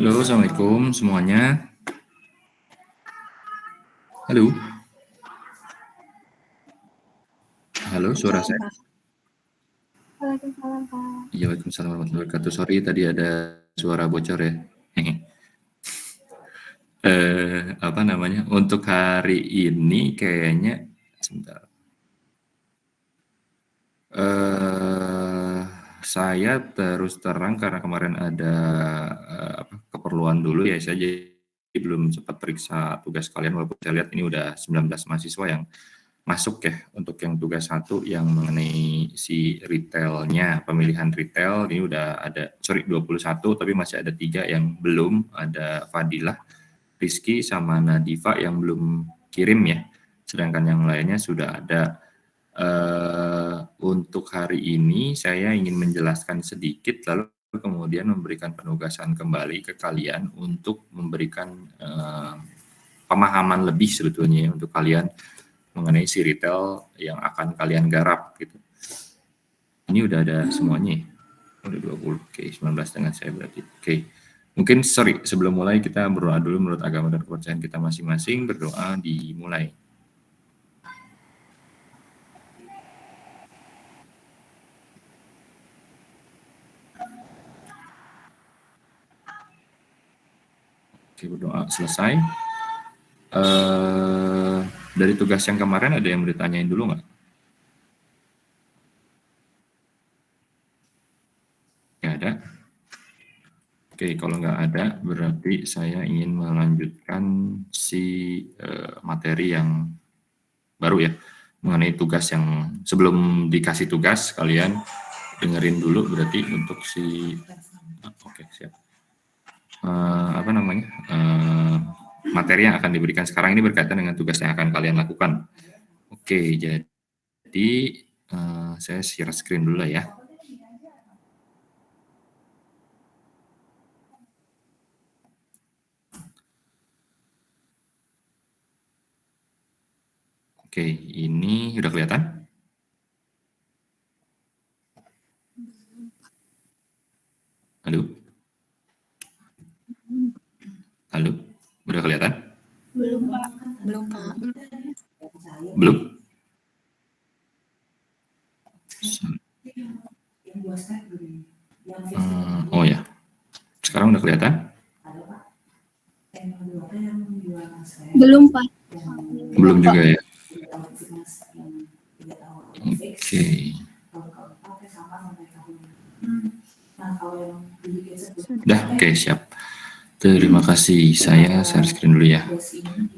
Halo, Assalamualaikum semuanya. Halo. Halo, suara saya? Waalaikumsalam, Pak. Iya, waalaikumsalam warahmatullahi wabarakatuh. Sorry, tadi ada suara bocor ya. Apa namanya? Untuk hari ini kayaknya sebentar. Saya terus terang karena kemarin ada keperluan dulu ya, saya jadi belum sempat periksa tugas kalian walaupun saya lihat ini udah 19 mahasiswa yang masuk ya untuk yang tugas 1 yang mengenai si retailnya, pemilihan retail ini udah ada 21 tapi masih ada 3 yang belum, ada Fadilah, Rizky sama Nadifa yang belum kirim ya. Sedangkan yang lainnya sudah ada. Untuk hari ini saya ingin menjelaskan sedikit lalu kemudian memberikan penugasan kembali ke kalian untuk memberikan pemahaman lebih sebetulnya untuk kalian mengenai si retail yang akan kalian garap gitu. Ini udah ada semuanya. Udah 20. Oke, 19 dengan saya berarti. Oke. Mungkin sebelum mulai kita berdoa dulu menurut agama dan kepercayaan kita masing-masing, berdoa dimulai. Oke, berdoa selesai. Dari tugas yang kemarin ada yang mau ditanyain dulu nggak? Nggak ada. Oke, kalau nggak ada berarti saya ingin melanjutkan si materi yang baru ya mengenai tugas yang sebelum dikasih tugas kalian dengerin dulu berarti untuk si oke siap apa namanya materi yang akan diberikan sekarang ini berkaitan dengan tugas yang akan kalian lakukan. Oke, jadi saya share screen dulu ya. Oke, ini udah kelihatan? Halo? Halo? Udah kelihatan? Belum, Pak. Belum, Pak. Belum? Oh ya, sekarang udah kelihatan? Belum, Pak. Belum juga ya? Oke. Udah, oke siap. Terima kasih, saya share screen dulu ya.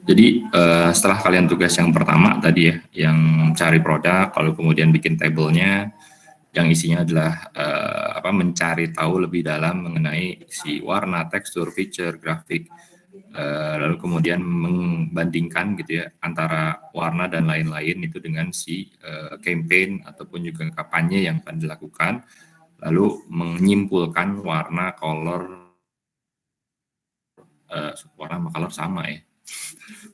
Jadi setelah kalian tugas yang pertama tadi ya, yang cari produk, lalu kemudian bikin tabelnya, yang isinya adalah mencari tahu lebih dalam mengenai si warna, tekstur, feature, grafik, lalu kemudian membandingkan gitu ya antara warna dan lain-lain itu dengan si campaign ataupun juga kampanye yang akan dilakukan, lalu menyimpulkan warna, color sama ya,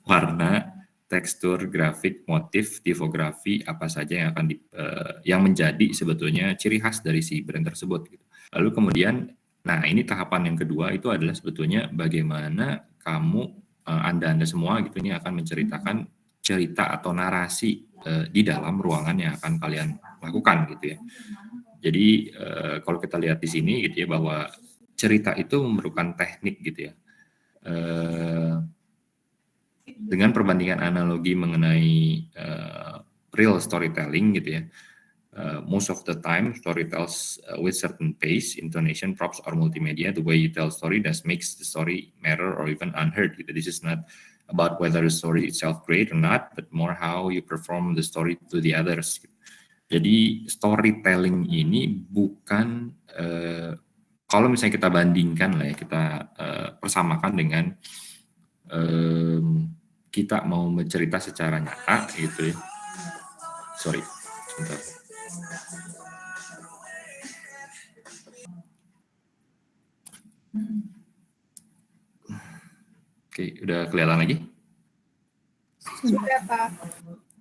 warna, tekstur, grafik, motif, tipografi, apa saja yang akan yang menjadi sebetulnya ciri khas dari si brand tersebut. Gitu. Lalu kemudian, nah ini tahapan yang kedua itu adalah sebetulnya bagaimana kamu anda semua gitu ini akan menceritakan cerita atau narasi di dalam ruangan yang akan kalian lakukan gitu ya. Jadi kalau kita lihat di sini gitu ya bahwa cerita itu memerlukan teknik gitu ya. Dengan perbandingan analogi mengenai real storytelling gitu ya, most of the time story tells with certain pace, intonation, props, or multimedia. The way you tell story that makes the story matter or even unheard. Gitu. This is not about whether the story itself great or not, but more how you perform the story to the others. Gitu. Jadi storytelling ini bukan kalau misalnya kita bandingkan lah ya, kita persamakan dengan kita mau bercerita secara nyata gitu ya. Sorry, sebentar. Oke, udah kelihatan lagi? Sudah, Pak.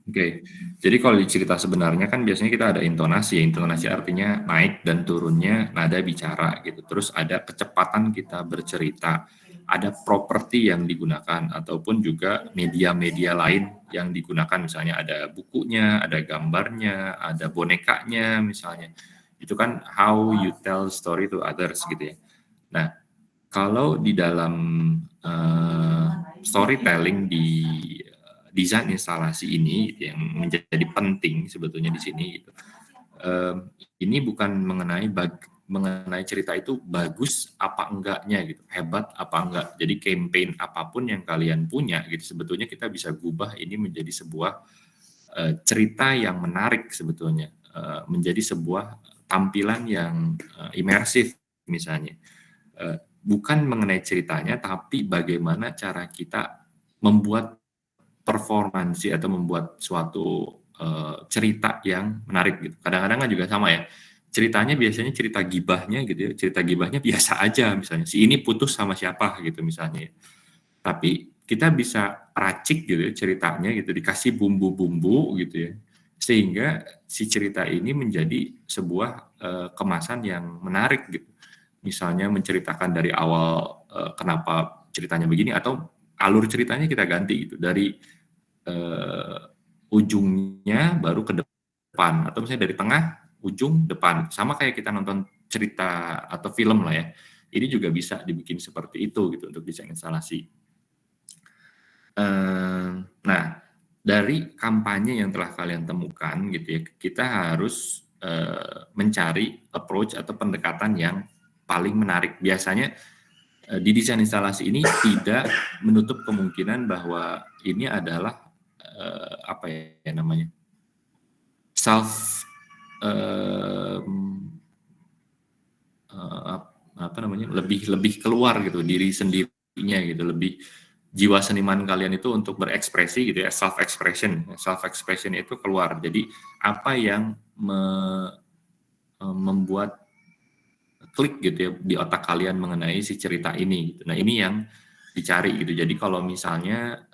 Oke, jadi kalau di cerita sebenarnya kan biasanya kita ada intonasi, intonasi artinya naik dan turunnya nada bicara gitu. Terus ada kecepatan kita bercerita, ada properti yang digunakan ataupun juga media-media lain yang digunakan, misalnya ada bukunya, ada gambarnya, ada bonekanya misalnya. Itu kan how you tell story to others gitu ya. Nah, kalau di dalam storytelling di desain instalasi ini yang menjadi penting sebetulnya di sini gitu. Ini bukan mengenai cerita itu bagus apa enggaknya gitu, hebat apa enggak. Jadi campaign apapun yang kalian punya gitu, sebetulnya kita bisa gubah ini menjadi sebuah cerita yang menarik sebetulnya, menjadi sebuah tampilan yang imersif misalnya. Bukan mengenai ceritanya, tapi bagaimana cara kita membuat performansi atau membuat suatu cerita yang menarik gitu. Kadang-kadang kan juga sama ya. Ceritanya biasanya cerita gibahnya gitu ya. Cerita gibahnya biasa aja misalnya. Si ini putus sama siapa gitu misalnya. Tapi kita bisa racik gitu ya ceritanya gitu, dikasih bumbu-bumbu gitu ya. Sehingga si cerita ini menjadi sebuah kemasan yang menarik gitu. Misalnya menceritakan dari awal kenapa ceritanya begini atau alur ceritanya kita ganti gitu dari uh, ujungnya baru ke depan atau misalnya dari tengah ujung depan sama kayak kita nonton cerita atau film lah ya, ini juga bisa dibikin seperti itu gitu untuk desain instalasi. Nah, dari kampanye yang telah kalian temukan gitu ya, kita harus mencari approach atau pendekatan yang paling menarik. Biasanya di desain instalasi ini tidak menutup kemungkinan bahwa ini adalah apa ya namanya, self apa namanya, lebih keluar gitu diri sendirinya gitu, lebih jiwa seniman kalian itu untuk berekspresi gitu ya, self expression itu keluar. Jadi apa yang membuat klik gitu ya di otak kalian mengenai si cerita ini gitu. Nah, ini yang dicari gitu. Jadi kalau misalnya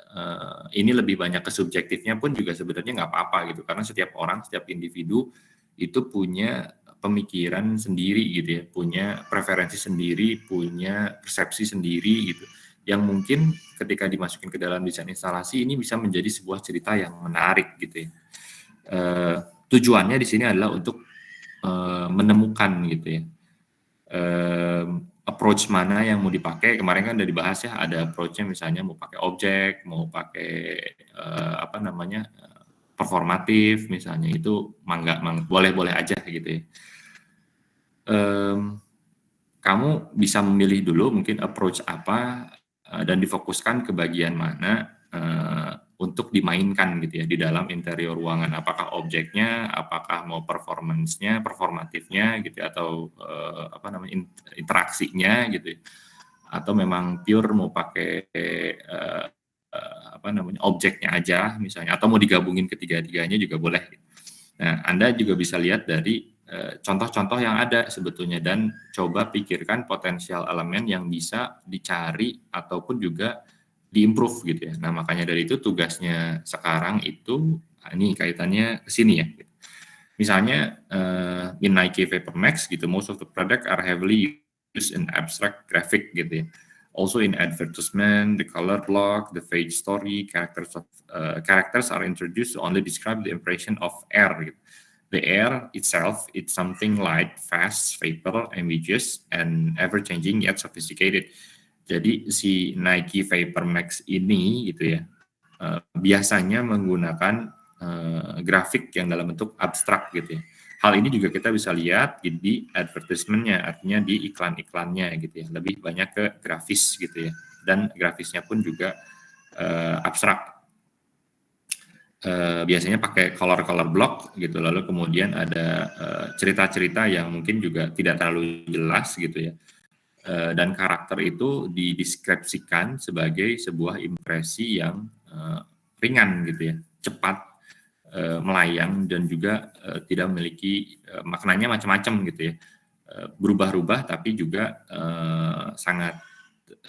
ini lebih banyak ke subjektifnya pun juga sebenarnya nggak apa-apa gitu, karena setiap orang, setiap individu itu punya pemikiran sendiri gitu ya, punya preferensi sendiri, punya persepsi sendiri gitu, yang mungkin ketika dimasukin ke dalam desain instalasi ini bisa menjadi sebuah cerita yang menarik gitu ya. Tujuannya di sini adalah untuk menemukan gitu ya, approach mana yang mau dipakai. Kemarin kan udah dibahas ya, ada approach-nya misalnya mau pakai objek, mau pakai apa namanya, performatif misalnya, itu boleh-boleh aja gitu ya. Kamu bisa memilih dulu mungkin approach apa dan difokuskan ke bagian mana untuk dimainkan gitu ya di dalam interior ruangan. Apakah objeknya, apakah mau performance-nya, performatifnya gitu ya, atau apa namanya, interaksinya gitu ya. Atau memang pure mau pakai apa namanya, objeknya aja misalnya, atau mau digabungin ketiga-tiganya juga boleh. Nah, Anda juga bisa lihat dari contoh-contoh yang ada sebetulnya dan coba pikirkan potensial elemen yang bisa dicari ataupun juga diimprove gitu ya. Nah, makanya dari itu tugasnya sekarang itu ini kaitannya ke sini ya. Misalnya in Nike Vapor Max gitu, most of the product are heavily used in abstract graphic gitu ya. Also in advertisement, the color block, the page story, characters are introduced to only describe the impression of air gitu. The air itself, it's something light, fast, vapor, ambiguous, and ever-changing yet sophisticated. Jadi si Nike Vapor Max ini gitu ya, biasanya menggunakan grafik yang dalam bentuk abstrak gitu ya. Hal ini juga kita bisa lihat di advertisement-nya, artinya di iklan-iklannya gitu ya. Lebih banyak ke grafis gitu ya. Dan grafisnya pun juga abstrak. Biasanya pakai color block gitu, lalu kemudian ada cerita-cerita yang mungkin juga tidak terlalu jelas gitu ya, dan karakter itu dideskripsikan sebagai sebuah impresi yang ringan gitu ya, cepat, melayang, dan juga tidak memiliki maknanya macam-macam gitu ya, berubah-ubah tapi juga sangat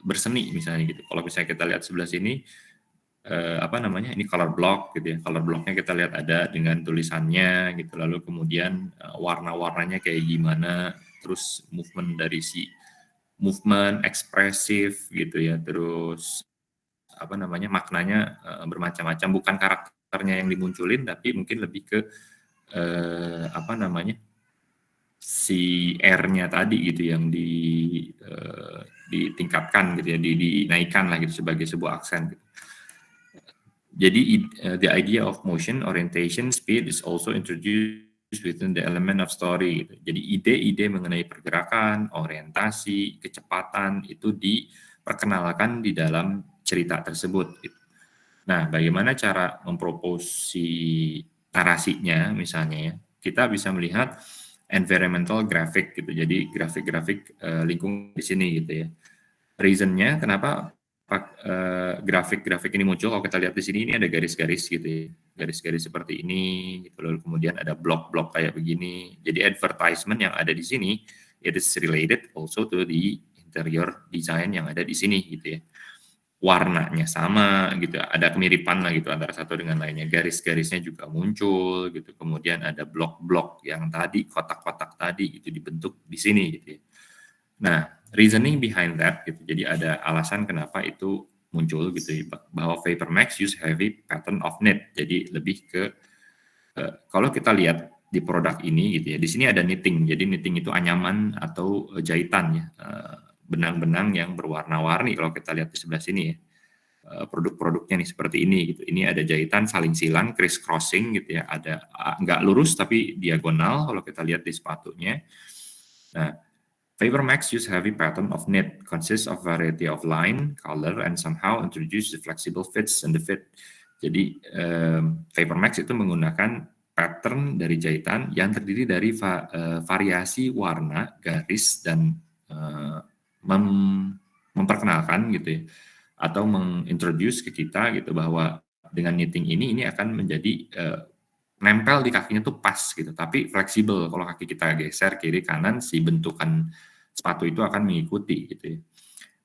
berseni misalnya gitu. Kalau misalnya kita lihat sebelah sini, apa namanya, ini color block gitu ya. Color blocknya kita lihat ada dengan tulisannya gitu, lalu kemudian warna-warnanya kayak gimana, terus movement dari si movement ekspresif gitu ya, terus apa namanya, maknanya bermacam-macam, bukan karakternya yang dimunculin tapi mungkin lebih ke apa namanya, si R-nya tadi gitu yang ditingkatkan gitu ya, dinaikkan lah gitu sebagai sebuah aksen gitu. Jadi the idea of motion, orientation, speed is also introduced within the element of story. Gitu. Jadi ide-ide mengenai pergerakan, orientasi, kecepatan itu diperkenalkan di dalam cerita tersebut. Gitu. Nah, bagaimana cara mempropose si narasinya misalnya ya? Kita bisa melihat environmental graphic gitu. Jadi grafik-grafik lingkungan di sini gitu ya. Reason-nya kenapa grafik-grafik ini muncul, kalau kita lihat di sini ini ada garis-garis gitu ya, garis-garis seperti ini gitu, lalu kemudian ada blok-blok kayak begini. Jadi advertisement yang ada di sini it is related also to the interior design yang ada di sini gitu ya. Warnanya sama gitu, ada kemiripan lah gitu antara satu dengan lainnya, garis-garisnya juga muncul gitu, kemudian ada blok-blok yang tadi, kotak-kotak tadi gitu dibentuk di sini gitu ya. Nah, reasoning behind that gitu. Jadi ada alasan kenapa itu muncul gitu ya, bahwa Vapor Max use heavy pattern of knit. Jadi lebih ke kalau kita lihat di produk ini gitu ya. Di sini ada knitting. Jadi knitting itu anyaman atau jahitan ya. Benang-benang yang berwarna-warni kalau kita lihat di sebelah sini ya. Produk-produknya nih seperti ini gitu. Ini ada jahitan saling silang, criss crossing gitu ya. Ada nggak lurus tapi diagonal kalau kita lihat di sepatunya. Nah, Vapor Max use heavy pattern of knit, consists of variety of line, color, and somehow introduce the flexible fits and the fit. Jadi Vapor Max itu menggunakan pattern dari jahitan yang terdiri dari variasi warna, garis, dan memperkenalkan gitu ya, atau mengintroduce ke kita gitu bahwa dengan knitting ini akan menjadi nempel di kakinya tuh pas gitu, tapi fleksibel. Kalau kaki kita geser kiri kanan, si bentukan sepatu itu akan mengikuti gitu ya.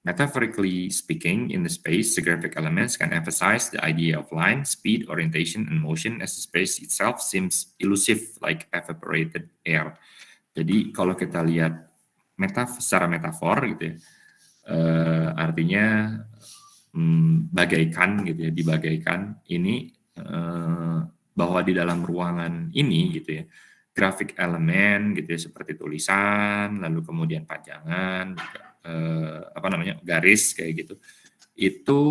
Metaphorically speaking, in the space, the graphic elements can emphasize the idea of line, speed, orientation, and motion as the space itself seems elusive like evaporated air. Jadi kalau kita lihat secara metafor gitu ya, artinya bagaikan gitu ya, dibagaikan ini bahwa di dalam ruangan ini gitu ya, grafik elemen gitu ya, seperti tulisan, lalu kemudian pajangan, apa namanya, garis kayak gitu, itu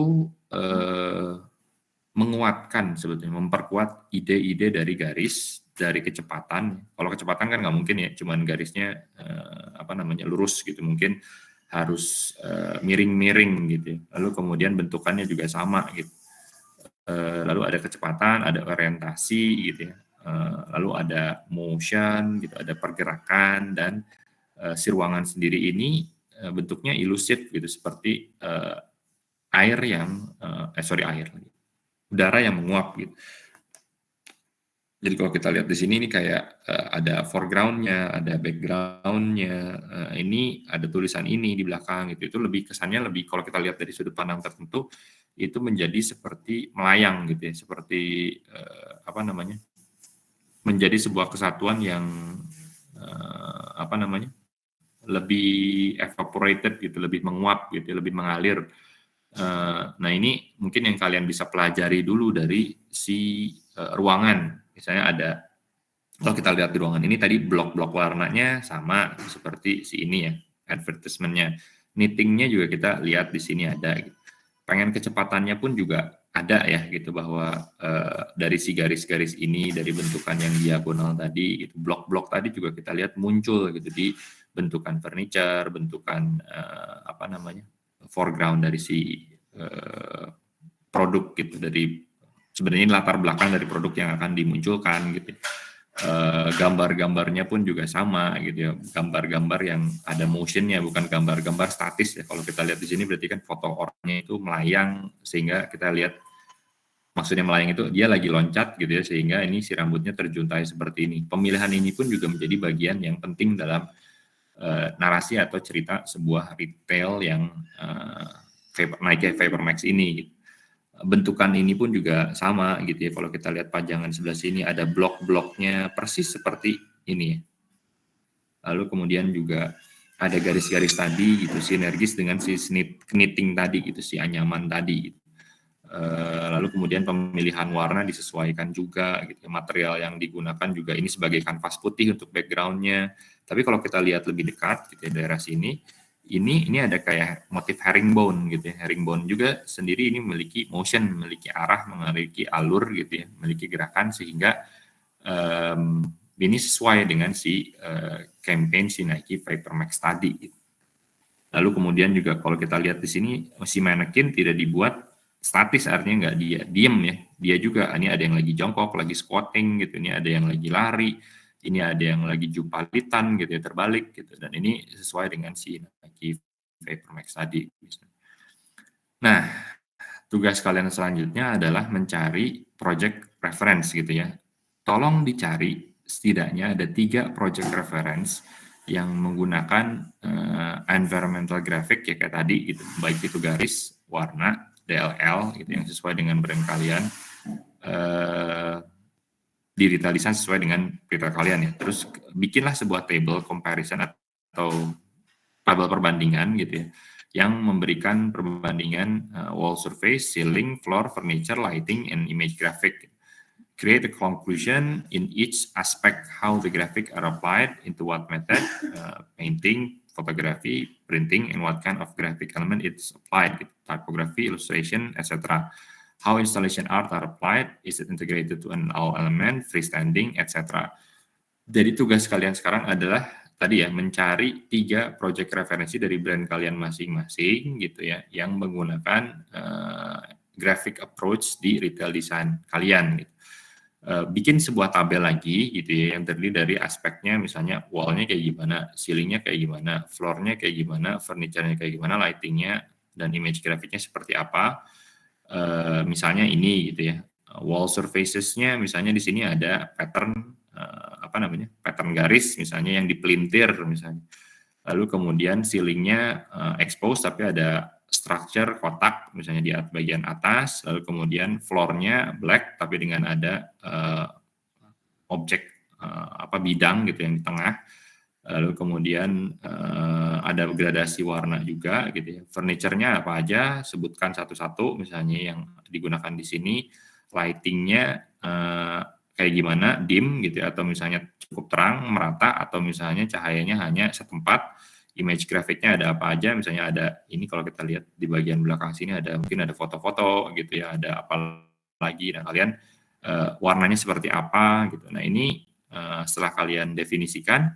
menguatkan sebetulnya, memperkuat ide-ide dari garis, dari kecepatan. Kalau kecepatan kan nggak mungkin ya, cuman garisnya apa namanya, lurus gitu, mungkin harus miring-miring gitu ya. Lalu kemudian bentukannya juga sama gitu. Lalu ada kecepatan, ada orientasi gitu ya. Lalu ada motion gitu, ada pergerakan, dan si ruangan sendiri ini bentuknya ilusif gitu, seperti air yang udara yang menguap gitu. Jadi kalau kita lihat di sini ini kayak ada foreground-nya, ada background-nya, ini ada tulisan ini di belakang gitu. Itu lebih kesannya lebih, kalau kita lihat dari sudut pandang tertentu, itu menjadi seperti melayang gitu ya, seperti apa namanya, menjadi sebuah kesatuan yang apa namanya, lebih evaporated gitu, lebih menguap gitu, lebih mengalir. Nah ini mungkin yang kalian bisa pelajari dulu dari si ruangan. Misalnya ada, kalau kita lihat di ruangan ini tadi blok-blok warnanya sama seperti si ini ya, advertisement-nya. Knitting-nya juga kita lihat di sini ada. Gitu. Pengen kecepatannya pun juga ada ya gitu, bahwa dari si garis-garis ini, dari bentukan yang diagonal tadi, gitu, blok-blok tadi juga kita lihat muncul gitu di bentukan furniture, bentukan apa namanya, foreground dari si produk gitu, dari sebenarnya latar belakang dari produk yang akan dimunculkan gitu. Gambar-gambarnya pun juga sama gitu ya, gambar-gambar yang ada motionnya, bukan gambar-gambar statis ya. Kalau kita lihat di sini berarti kan foto orangnya itu melayang, sehingga kita lihat maksudnya melayang itu dia lagi loncat gitu ya, sehingga ini si rambutnya terjuntai seperti ini. Pemilihan ini pun juga menjadi bagian yang penting dalam narasi atau cerita sebuah retail yang Nike Vapor Max ini gitu. bentukan ini pun juga sama gitu ya. Kalau kita lihat pajangan sebelah sini ada blok-bloknya persis seperti ini ya. Lalu kemudian juga ada garis-garis tadi gitu, sinergis dengan si knitting tadi gitu, si anyaman tadi gitu. Lalu kemudian pemilihan warna disesuaikan juga gitu. Material yang digunakan juga ini sebagai kanvas putih untuk backgroundnya. Tapi kalau kita lihat lebih dekat gitu ya, daerah sini, ini ada kayak motif herringbone gitu ya. Herringbone juga sendiri ini memiliki motion, memiliki arah, memiliki alur gitu ya, memiliki gerakan sehingga ini sesuai dengan si campaign si Nike Vapor Max tadi. Gitu. Lalu kemudian juga kalau kita lihat di sini si manekin tidak dibuat statis, artinya nggak dia diem ya, dia juga ini ada yang lagi jongkok, lagi squatting gitu, ini ada yang lagi lari, ini ada yang lagi jupalitan gitu ya, terbalik gitu, dan ini sesuai dengan si Nike Vapor Max tadi. Nah, tugas kalian selanjutnya adalah mencari project reference gitu ya. Tolong dicari setidaknya ada 3 project reference yang menggunakan environmental graphic ya kayak tadi gitu, baik itu garis, warna, DLL gitu yang sesuai dengan brand kalian, di-detail desain sesuai dengan kriteria kalian ya. Terus bikinlah sebuah table comparison atau tabel perbandingan gitu ya, yang memberikan perbandingan wall surface, ceiling, floor, furniture, lighting, and image graphic. Create a conclusion in each aspect how the graphic are applied into what method, painting, photography, printing, and what kind of graphic element it's applied, typography, illustration, etc. How installation art are applied, is it integrated to an all element, freestanding, etc. Jadi tugas kalian sekarang adalah tadi ya, mencari 3 project referensi dari brand kalian masing-masing gitu ya, yang menggunakan graphic approach di retail design kalian gitu. Bikin sebuah tabel lagi gitu ya, yang terdiri dari aspeknya, misalnya wall-nya kayak gimana, ceiling-nya kayak gimana, floor-nya kayak gimana, furniture-nya kayak gimana, lighting-nya, dan image grafiknya seperti apa. Misalnya ini gitu ya, wall surfaces-nya misalnya di sini ada pattern pattern garis misalnya yang dipelintir misalnya. Lalu kemudian ceilingnya expose tapi ada structure kotak misalnya di bagian atas, lalu kemudian floor-nya black tapi dengan ada objek bidang gitu yang di tengah. Lalu kemudian ada gradasi warna juga gitu ya. Furniture-nya apa aja, sebutkan satu-satu misalnya yang digunakan di sini. Lighting-nya kayak gimana, dim gitu ya, atau misalnya cukup terang, merata, atau misalnya cahayanya hanya setempat. Image grafiknya ada apa aja, misalnya ada ini kalau kita lihat di bagian belakang sini ada mungkin ada foto-foto gitu ya, ada apa lagi, dan kalian warnanya seperti apa gitu. Nah ini setelah kalian definisikan,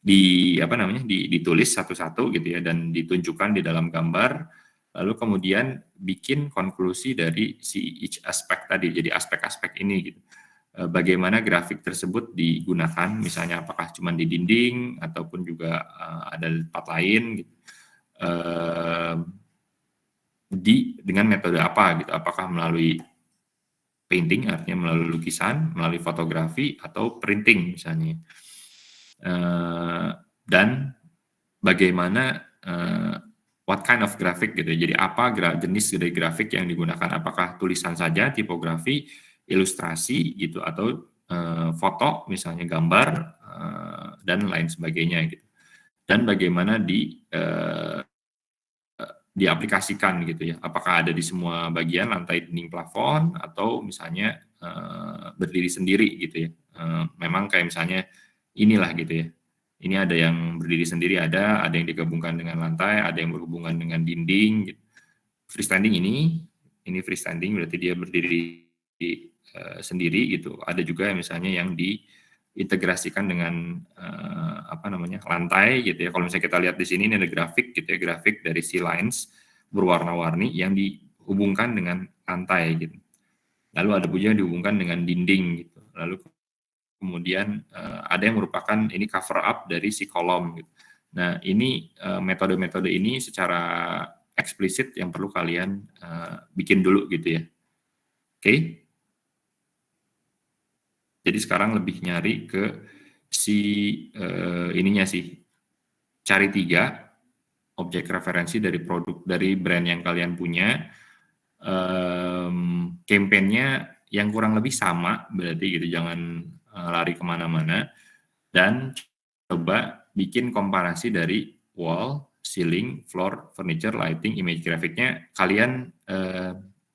ditulis satu-satu gitu ya, dan ditunjukkan di dalam gambar, lalu kemudian bikin konklusi dari si each aspek tadi, jadi aspek-aspek ini gitu. Bagaimana grafik tersebut digunakan, misalnya apakah cuma di dinding ataupun juga ada tempat lain gitu. Dengan metode apa gitu, apakah melalui painting artinya melalui lukisan, melalui fotografi, atau printing misalnya. Dan bagaimana what kind of graphic gitu. Jadi apa jenis dari grafik yang digunakan, apakah tulisan saja, tipografi, ilustrasi gitu, atau foto misalnya gambar dan lain sebagainya gitu. Dan bagaimana diaplikasikan gitu ya. Apakah ada di semua bagian lantai, dinding, plafon, atau misalnya berdiri sendiri gitu ya. Memang kayak misalnya inilah gitu ya. Ini ada yang berdiri sendiri, ada yang digabungkan dengan lantai, ada yang berhubungan dengan dinding. Gitu. Freestanding ini freestanding berarti dia berdiri sendiri gitu. Ada juga yang misalnya yang diintegrasikan dengan lantai gitu ya. Kalau misalnya kita lihat di sini ini ada grafik gitu ya, grafik dari sea lines berwarna-warni yang dihubungkan dengan lantai gitu. Lalu ada juga yang dihubungkan dengan dinding gitu. Lalu kemudian ada yang merupakan ini cover up dari si kolom gitu. Nah, ini metode-metode ini secara eksplisit yang perlu kalian bikin dulu gitu ya. Oke. Jadi sekarang lebih nyari ke si ininya sih. Cari 3 objek referensi dari produk dari brand yang kalian punya. campaign-nya yang kurang lebih sama, berarti gitu, jangan lari kemana-mana, dan coba bikin komparasi dari wall, ceiling, floor, furniture, lighting, image grafiknya. Kalian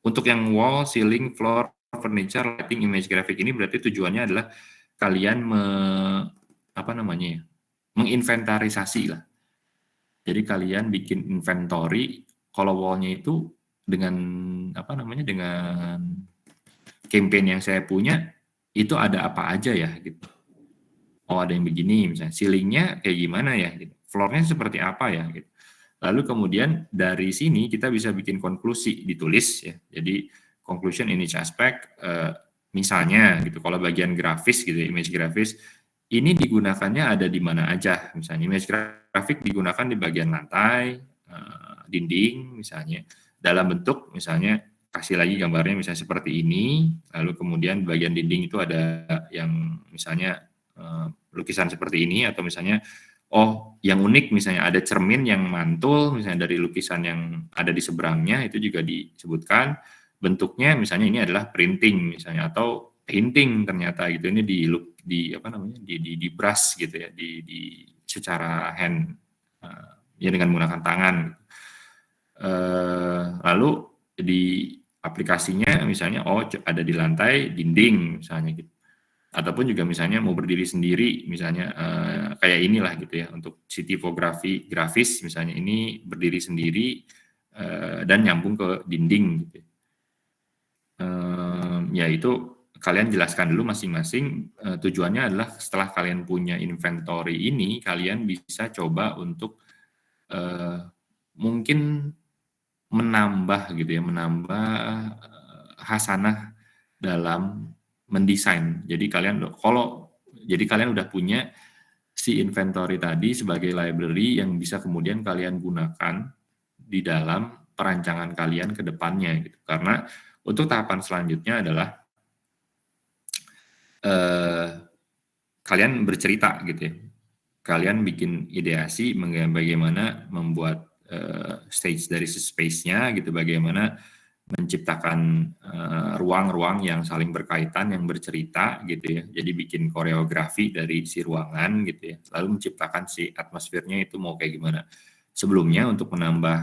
untuk yang wall, ceiling, floor, furniture, lighting, image grafik ini berarti tujuannya adalah kalian menginventarisasi lah. Jadi kalian bikin inventory kalau wall-nya itu dengan dengan campaign yang saya punya itu ada apa aja ya gitu. Oh, ada yang begini misalnya, ceilingnya kayak gimana ya gitu. Floor-nya seperti apa ya gitu. Lalu kemudian dari sini kita bisa bikin konklusi, ditulis ya. Jadi conclusion in each aspect, misalnya gitu, kalau bagian grafis gitu, image grafis, ini digunakannya ada di mana aja. Misalnya image grafik digunakan di bagian lantai, dinding misalnya, dalam bentuk misalnya kasih lagi gambarnya misalnya seperti ini, lalu kemudian bagian dinding itu ada yang misalnya lukisan seperti ini, atau misalnya yang unik misalnya ada cermin yang mantul misalnya dari lukisan yang ada di seberangnya, itu juga disebutkan. Bentuknya misalnya ini adalah printing misalnya, atau painting ternyata gitu, ini di brush gitu ya, di secara hand, ya dengan menggunakan tangan. Lalu di aplikasinya misalnya ada di lantai dinding misalnya gitu, ataupun juga misalnya mau berdiri sendiri misalnya, kayak inilah gitu ya, untuk si tipografi grafis misalnya ini berdiri sendiri dan nyambung ke dinding gitu. Ya itu kalian jelaskan dulu masing-masing. Tujuannya adalah setelah kalian punya inventory ini, kalian bisa coba untuk mungkin menambah gitu ya, hasanah dalam mendesain. Jadi kalian udah punya si inventory tadi sebagai library yang bisa kemudian kalian gunakan di dalam perancangan kalian ke depannya gitu. Karena untuk tahapan selanjutnya adalah kalian bercerita gitu ya. Kalian bikin ideasi bagaimana membuat stage dari space-nya gitu, bagaimana menciptakan ruang-ruang yang saling berkaitan, yang bercerita gitu ya. Jadi bikin koreografi dari si ruangan gitu ya. Lalu menciptakan si atmosfernya itu mau kayak gimana. Sebelumnya untuk menambah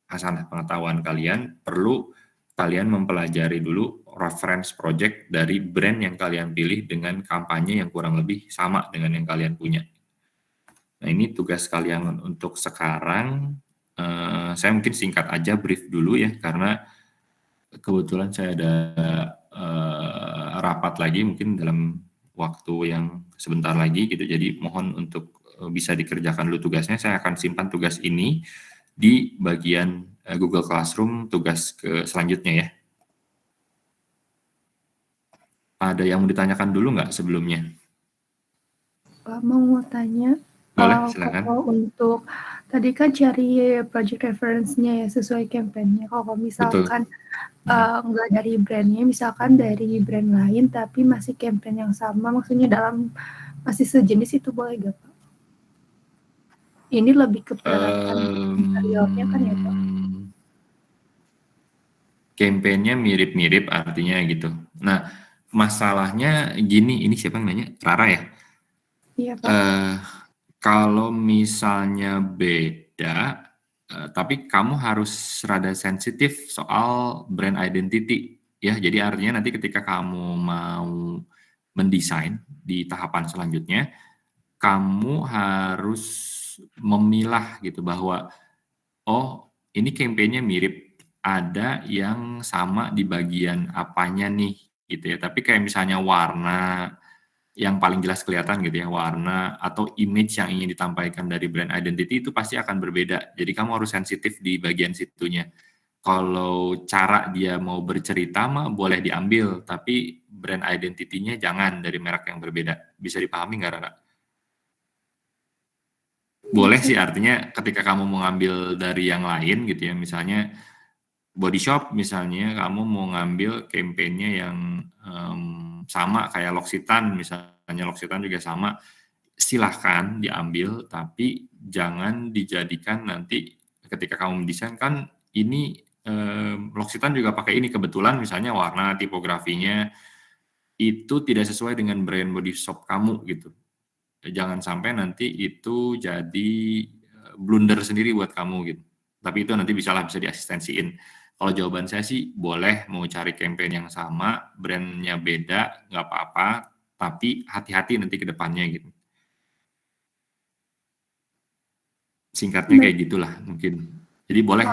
hasanah pengetahuan kalian, perlu kalian mempelajari dulu reference project dari brand yang kalian pilih dengan kampanye yang kurang lebih sama dengan yang kalian punya. Nah, ini tugas kalian untuk sekarang. Saya mungkin singkat aja brief dulu ya, karena kebetulan saya ada rapat lagi mungkin dalam waktu yang sebentar lagi gitu. Jadi mohon untuk bisa dikerjakan dulu tugasnya. Saya akan simpan tugas ini di bagian Google Classroom tugas ke selanjutnya ya. Ada yang mau ditanyakan dulu nggak sebelumnya? Mau tanya, Boleh, silakan. kalau untuk tadi kan cari project reference-nya ya sesuai campaign-nya. Kalau misalkan nggak dari brand-nya, misalkan dari brand lain tapi masih campaign yang sama, maksudnya masih sejenis, itu boleh gak Pak? Ini lebih ke peralatan interiornya kan ya Pak? Campaign-nya mirip-mirip artinya gitu. Nah, masalahnya gini, ini siapa yang nanya? Rara ya? Iya Pak. Kalau misalnya beda, tapi kamu harus rada sensitif soal brand identity ya. Jadi artinya nanti ketika kamu mau mendesain di tahapan selanjutnya, kamu harus memilah gitu bahwa ini campaign-nya mirip, ada yang sama di bagian apanya nih gitu ya. Tapi kayak misalnya warna yang paling jelas kelihatan gitu ya, warna atau image yang ingin ditampilkan dari brand identity itu pasti akan berbeda. Jadi kamu harus sensitif di bagian situnya. Kalau cara dia mau bercerita mah boleh diambil, tapi brand identity-nya jangan dari merek yang berbeda. Bisa dipahami nggak, Rara? Boleh sih, artinya ketika kamu mau ngambil dari yang lain gitu ya, misalnya body shop misalnya, kamu mau ngambil campaign-nya yang sama kayak L'Occitane, misalnya L'Occitane juga sama, silahkan diambil, tapi jangan dijadikan nanti ketika kamu mendesain, kan ini L'Occitane juga pakai ini, kebetulan misalnya warna, tipografinya itu tidak sesuai dengan brand body shop kamu gitu. Jangan sampai nanti itu jadi blunder sendiri buat kamu gitu. Tapi itu nanti bisa diasistensiin. Kalau jawaban saya sih boleh mau cari campaign yang sama, brandnya beda, nggak apa-apa, tapi hati-hati nanti ke depannya gitu. Singkatnya kayak gitulah mungkin. Jadi boleh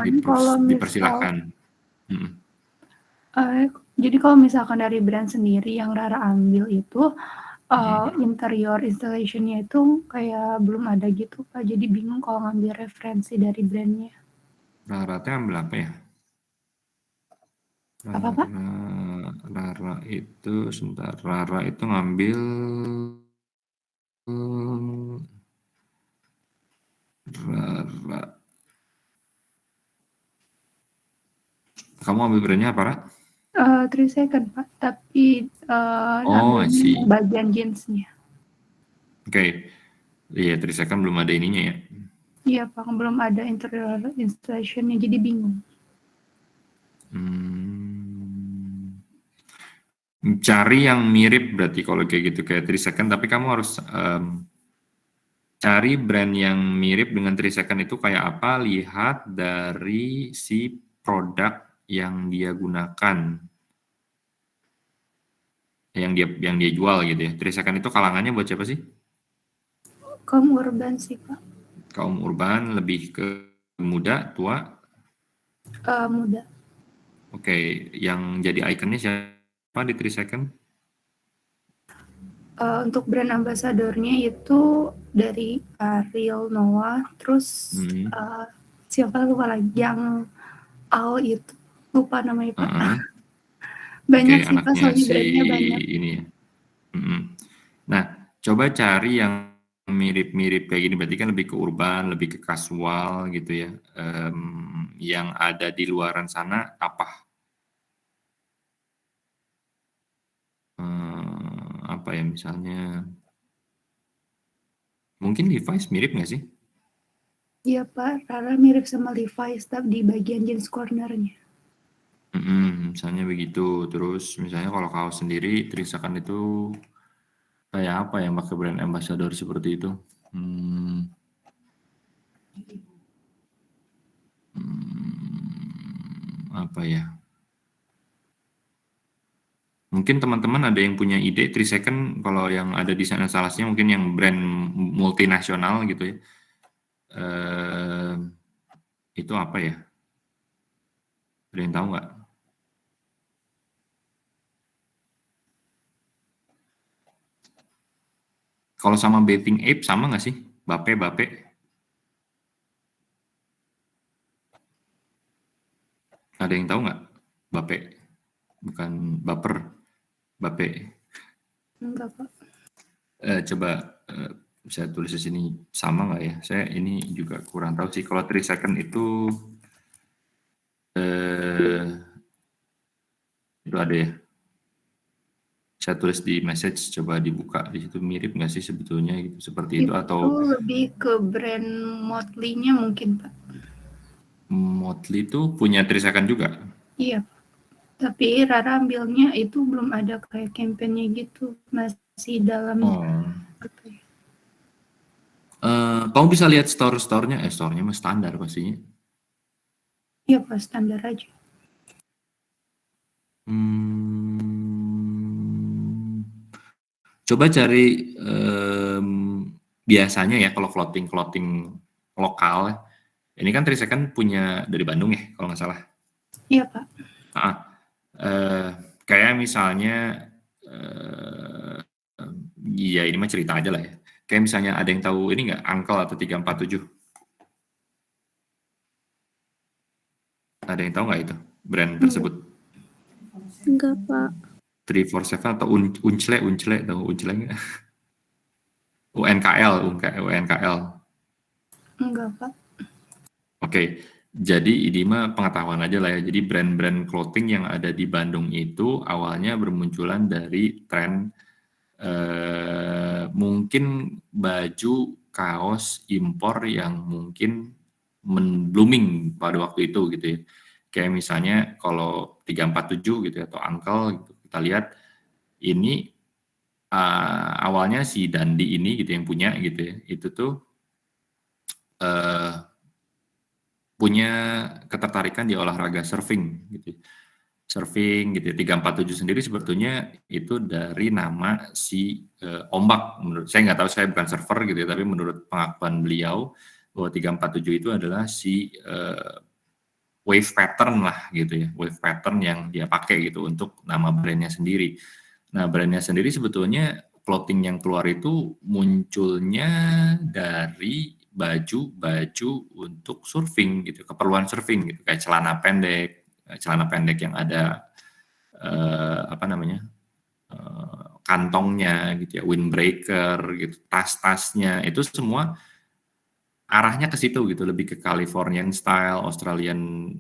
dipersilahkan. Jadi kalau misalkan dari brand sendiri yang Rara ambil itu interior installation-nya itu kayak belum ada gitu Pak. Jadi bingung kalau ngambil referensi dari brandnya. Rara ambil apa ya? Apa Pak? Rara itu sebentar. Rara itu ngambil Rara. Kamu ambil brandnya apa, Ra? 3 Second Pak, tapi ambilnya bagian jeansnya. Oke. Iya, 3 Second belum ada ininya ya. Iya Pak, belum ada interior installation-nya, jadi bingung. Cari yang mirip berarti kalau kayak gitu, kayak 3 Second, tapi kamu harus cari brand yang mirip dengan 3 Second itu kayak apa, lihat dari si produk yang dia gunakan, yang dia jual gitu ya. 3 Second itu kalangannya buat siapa sih? Kaum urban sih Pak. Kaum urban, lebih ke muda, tua? Muda. Oke, yang jadi ikonnya siapa di 3 Second? Untuk brand ambasadornya itu dari Ariel Noah, terus siapa lupa lagi, yang Al itu, lupa namanya Pak. Banyak sih Pak, soalnya brandnya banyak. Ini ya. Nah, coba cari yang mirip-mirip kayak gini, berarti kan lebih ke urban, lebih ke kasual gitu ya. Yang ada di luaran sana apa? Apa ya misalnya? Mungkin Levi's mirip nggak sih? Iya Pak, Rara mirip sama Levi's, tapi di bagian jeans cornernya. Misalnya begitu. Terus misalnya kalau kaos sendiri, 3 Second itu kayak apa yang pakai brand ambassador seperti itu? Apa ya? Mungkin teman-teman ada yang punya ide 3 Second kalau yang ada di sana instalasinya mungkin yang brand multinasional gitu ya. Itu apa ya? Ada yang tahu nggak? Kalau sama Bathing Ape sama nggak sih? Bape. Ada yang tahu nggak? Bape. Bukan baper. Bape. Enggak Pak. Coba saya tulis di sini sama nggak ya? Saya ini juga kurang tahu sih. Kalau 3 Second itu ada ya. Saya tulis di message, coba dibuka di situ, mirip nggak sih sebetulnya gitu, seperti itu atau? Itu lebih ke brand Motley-nya mungkin Pak. Motley itu punya 3 Second juga? Iya, tapi Rara ambilnya itu belum ada kayak campaign-nya gitu, masih dalam. Kamu bisa lihat store-nya, store-nya mah standar pastinya. Iya Pak, standar aja. Coba cari biasanya ya kalau clothing lokal, ini kan 3 Second punya dari Bandung ya kalau nggak salah. Iya Pak. Kayak misalnya, ya ini mah cerita aja lah ya. Kayak misalnya ada yang tahu ini nggak, Uncle atau 347? Ada yang tahu nggak itu brand tersebut? Enggak Pak. 347 atau Uncle tahu Uncle nggak? UNKL. Enggak Pak. Oke, jadi ini mah pengetahuan aja lah ya. Jadi brand-brand clothing yang ada di Bandung itu awalnya bermunculan dari tren mungkin baju kaos impor yang mungkin blooming pada waktu itu gitu ya. Kayak misalnya kalau 347 gitu ya, atau Uncle gitu, kita lihat ini awalnya si Dandi ini gitu yang punya gitu ya, itu tuh punya ketertarikan di olahraga surfing gitu. Surfing gitu ya. 347 sendiri sebetulnya itu dari nama si ombak. Menurut saya nggak tahu, saya bukan surfer gitu ya, tapi menurut pengakuan beliau bahwa 347 itu adalah si wave pattern lah gitu ya, wave pattern yang dia pakai gitu untuk nama brandnya sendiri. Nah, brandnya sendiri sebetulnya clothing yang keluar itu munculnya dari baju-baju untuk surfing gitu, keperluan surfing gitu, kayak celana pendek yang ada apa namanya, kantongnya gitu ya, windbreaker gitu, tas-tasnya, itu semua arahnya ke situ gitu, lebih ke Californian style, Australian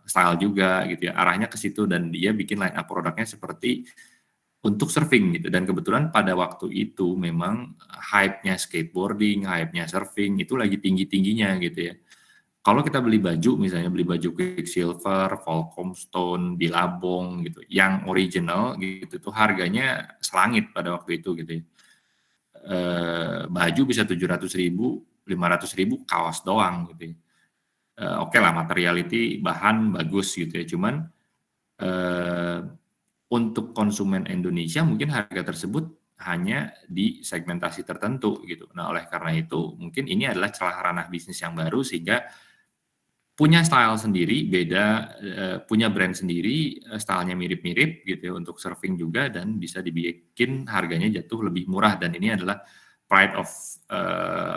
style juga gitu ya, arahnya ke situ, dan dia bikin line up produknya seperti untuk surfing gitu. Dan kebetulan pada waktu itu memang hype-nya skateboarding, hype-nya surfing itu lagi tinggi-tingginya gitu ya. Kalau kita beli baju, misalnya beli baju Quicksilver, Volcom Stone, Billabong gitu, yang original gitu tuh harganya selangit pada waktu itu gitu ya. Baju bisa 700.000, 500.000 kaos doang gitu ya. Oke lah, materiality bahan bagus gitu ya, cuman untuk konsumen Indonesia mungkin harga tersebut hanya di segmentasi tertentu gitu. Nah, oleh karena itu mungkin ini adalah celah ranah bisnis yang baru sehingga punya style sendiri, beda, punya brand sendiri, stylenya mirip-mirip gitu ya untuk surfing juga, dan bisa dibikin harganya jatuh lebih murah, dan ini adalah pride of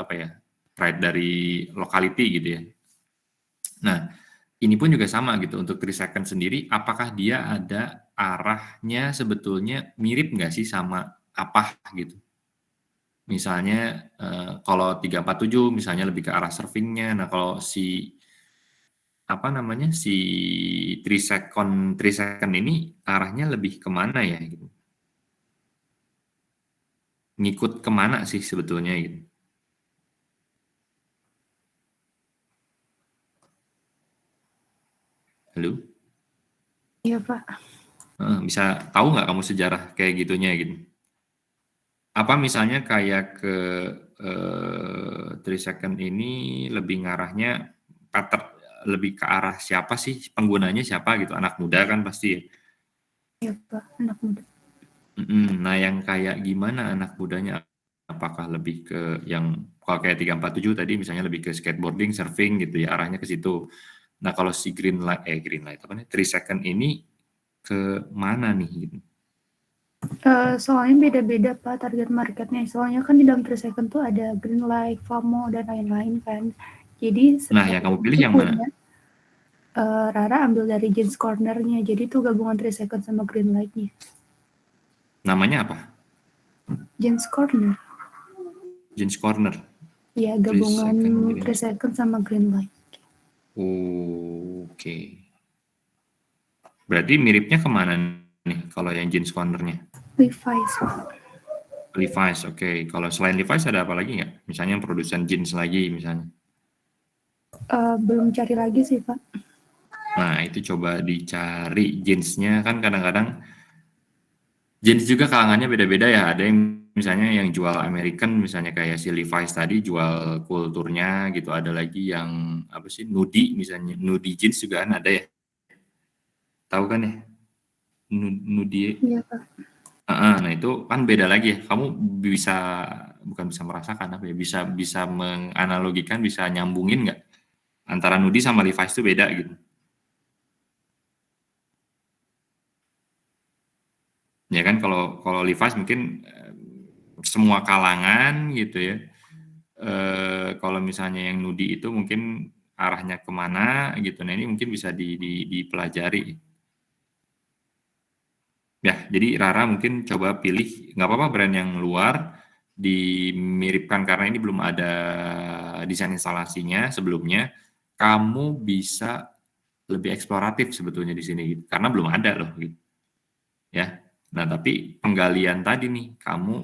apa ya, pride dari locality gitu ya. Nah, ini pun juga sama gitu untuk 3 Second sendiri, apakah dia ada arahnya sebetulnya mirip nggak sih sama apa gitu. Misalnya, kalau 347 misalnya lebih ke arah surfing-nya, nah kalau si apa namanya, si 3 Second ini arahnya lebih kemana ya gitu? Ngikut kemana sih sebetulnya gitu? Halo? Iya, Pak. Bisa tahu nggak kamu sejarah kayak gitunya gitu? Apa misalnya kayak ke 3 Second ini lebih ngarahnya lebih ke arah siapa sih penggunanya, siapa gitu, anak muda kan pasti ya? Iya, Pak, anak muda. Nah, yang kayak gimana anak mudanya? Apakah lebih ke yang kalau kayak 347 tadi misalnya lebih ke skateboarding, surfing gitu ya, arahnya ke situ. Nah, kalau si Greenlight apa nih, 3 Second ini ke mana nih gitu? Soalnya beda-beda Pak target marketnya. Soalnya kan di dalam 3 Second tuh ada Greenlight, FOMO, dan lain-lain kan. Jadi Nah, setiap yang kamu brand pilih tuh yang mana? punya. Rara ambil dari Jeans Corner-nya. Jadi itu gabungan 3 Second sama Greenlight-nya. Namanya apa? Jeans Corner. Jeans Corner. Iya, 3 gabungan Second 3 Second sama Greenlight. Oke. Berarti miripnya kemana nih kalau yang Jeans Corner-nya? Levi's. Levi's, oke. Kalau selain Levi's ada apa lagi nggak? Misalnya yang produsen jeans lagi misalnya. Belum cari lagi sih Pak. Nah, itu coba dicari jeansnya, kan kadang-kadang jeans juga kalangannya beda-beda ya. Ada yang misalnya yang jual American, misalnya kayak si Levi's tadi jual kulturnya gitu. Ada lagi yang apa sih, Nudie misalnya. Nudie jeans juga kan ada ya. Tahu kan ya? Nudie. Iya Pak. Nah itu kan beda lagi ya. Kamu bisa, bukan bisa merasakan apa ya, bisa bisa menganalogikan, bisa nyambungin nggak antara Nudie sama Levi's itu beda gitu. Ya kan, kalau kalau Levi's mungkin semua kalangan gitu ya. Kalau misalnya yang Nudie itu mungkin arahnya kemana gitu. Nah ini mungkin bisa dipelajari. Ya, jadi Rara mungkin coba pilih, nggak apa-apa brand yang luar, dimiripkan karena ini belum ada desain instalasinya sebelumnya. Kamu bisa lebih eksploratif sebetulnya di sini gitu, karena belum ada loh gitu. Ya. Nah, tapi penggalian tadi nih, kamu